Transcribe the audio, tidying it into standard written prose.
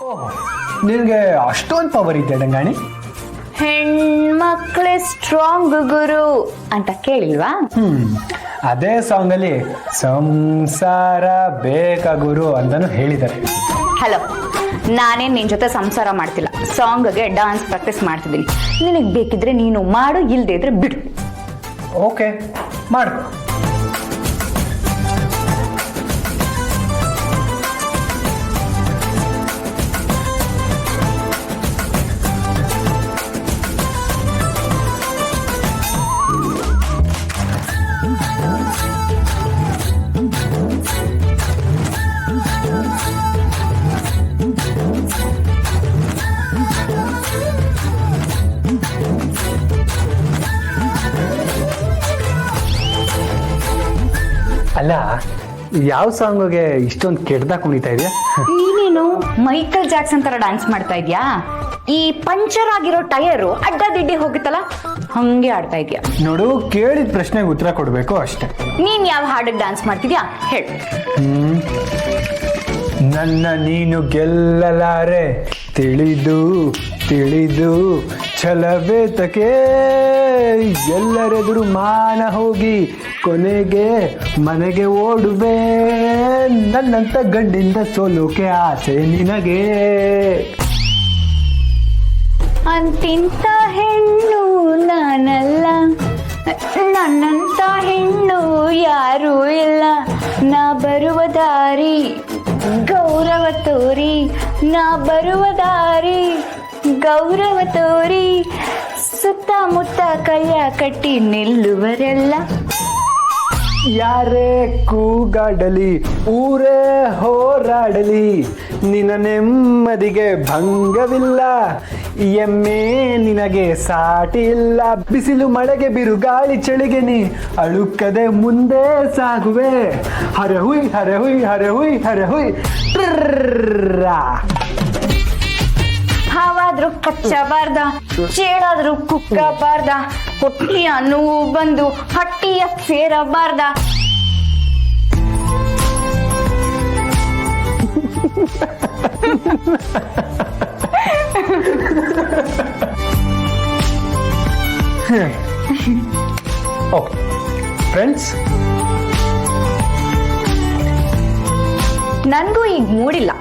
ಓಹ್, ನಿನಗೆ ಅಷ್ಟೊಂದು ಪವರ್ ಇದೆ ಡಂಗಾಣಿ. ಹೆಣ್ಮಕ್ಳೇ ಸ್ಟ್ರಾಂಗ್ ಗುರು ಅಂತ ಕೇಳಿಲ್ವಾ? ಅದೇ ಸಾಂಗಲ್ಲಿ ಸಂಸಾರ ಬೇಕಾ ಗುರು ಅಂತಾನು ಹೇಳಿದ್ದಾರೆ. ಹಲೋ, ನಾನೇನ್ ನಿನ್ ಜೊತೆ ಸಂಸಾರ ಮಾಡ್ತಿಲ್ಲ, ಸಾಂಗ್ಗೆ ಡಾನ್ಸ್ ಪ್ರಾಕ್ಟೀಸ್ ಮಾಡ್ತಿದ್ದೀನಿ. ನಿನಗೆ ಬೇಕಿದ್ರೆ ನೀನು ಮಾಡು, ಇಲ್ದೇ ಇದ್ರೆ ಬಿಡು. ಓಕೆ, ಮಾಡು. ಅಲ್ಲ, ಯಾವ ಸಾಂಗ್ಗೆ ಇಷ್ಟೊಂದು ಕೆಡ್ದಾಗ ಕುಣಿತಾ ಇದೆಯಾ? ನೀನೇನು ಮೈಕಲ್ ಜಾಕ್ಸನ್ ತರ ಡ್ಯಾನ್ಸ್ ಮಾಡ್ತಾ ಇದ್ಯಾ? ಈ ಪಂಚರ್ ಆಗಿರೋ ಟೈರು ಅಡ್ಡದಿಡ್ಡಿ ಹೋಗುತ್ತಲ್ಲ, ಹಂಗೆ ಆಡ್ತಾ ಇದ್ಯಾ? ನೋಡು, ಕೇಳಿದ ಪ್ರಶ್ನೆಗೆ ಉತ್ತರ ಕೊಡ್ಬೇಕು ಅಷ್ಟೇ. ನೀನ್ ಯಾವ ಹಾಡಿಗೆ ಡ್ಯಾನ್ಸ್ ಮಾಡ್ತಿದ್ಯಾ ಹೇಳು. ನನ್ನ ನೀನು ಗೆಲ್ಲಲಾರೆ, ತಿಳಿದು ತಿಳಿದು ಛಲಬೇತಕ್ಕೆ, ಎಲ್ಲರೆದುರು ಮಾನ ಹೋಗಿ ಕೊನೆಗೆ ಮನೆಗೆ ಓಡುವೆ, ನನ್ನಂತ ಗಂಡಿಂದ ಸೋಲೋಕೆ ಆಸೆ ನಿನಗೆ. ಅಂತಿಂತ ಹೆಣ್ಣು ನಾನಲ್ಲ, ನನ್ನಂತ ಹೆಣ್ಣು ಯಾರೂ ಇಲ್ಲ, ನಾ ಬರುವ ದಾರಿ ಗೌರವ ತೋರಿ, ನಾ ಬರುವ ದಾರಿ ಗೌರವ ತೋರಿ, ಸುತ್ತಮುತ್ತ ಕೈಯ ಕಟ್ಟಿ ನಿಲ್ಲುವರೆಲ್ಲ. ಯಾರೇ ಕೂಗಾಡಲಿ, ಊರೇ ಹೋರಾಡಲಿ, ನಿನ್ನ ನೆಮ್ಮದಿಗೆ ಭಂಗವಿಲ್ಲ, ಎಮ್ಮೆ ನಿನಗೆ ಸಾಟಿ ಇಲ್ಲ, ಬಿಸಿಲು ಮಳೆಗೆ ಬಿರುಗಾಳಿ ಚಳಿಗೆ ನೀ ಅಳುಕದೆ ಮುಂದೆ ಸಾಗುವೆ, ಹರೆ ಹುಯ್ ಹರೆ ಹುಯ್ ಹರೆ ಹುಯ್ ಹರೆ ಹುಯ್. ಹಾವಾದ್ರೂ ಕಚ್ಚಬಾರ್ದ, ಚೇಳಾದ್ರೂ ಕುಕ್ಕಬಾರ್ದ, ಹೊಟ್ಟಿಯ ನೋವು ಬಂದು ಹಟ್ಟಿಯ ಸೇರಬಾರ್ದ. ಫ್ರೆಂಡ್ಸ್, ನನ್ಗೂ ಈಗ ಮೂಡಿಲ್ಲ.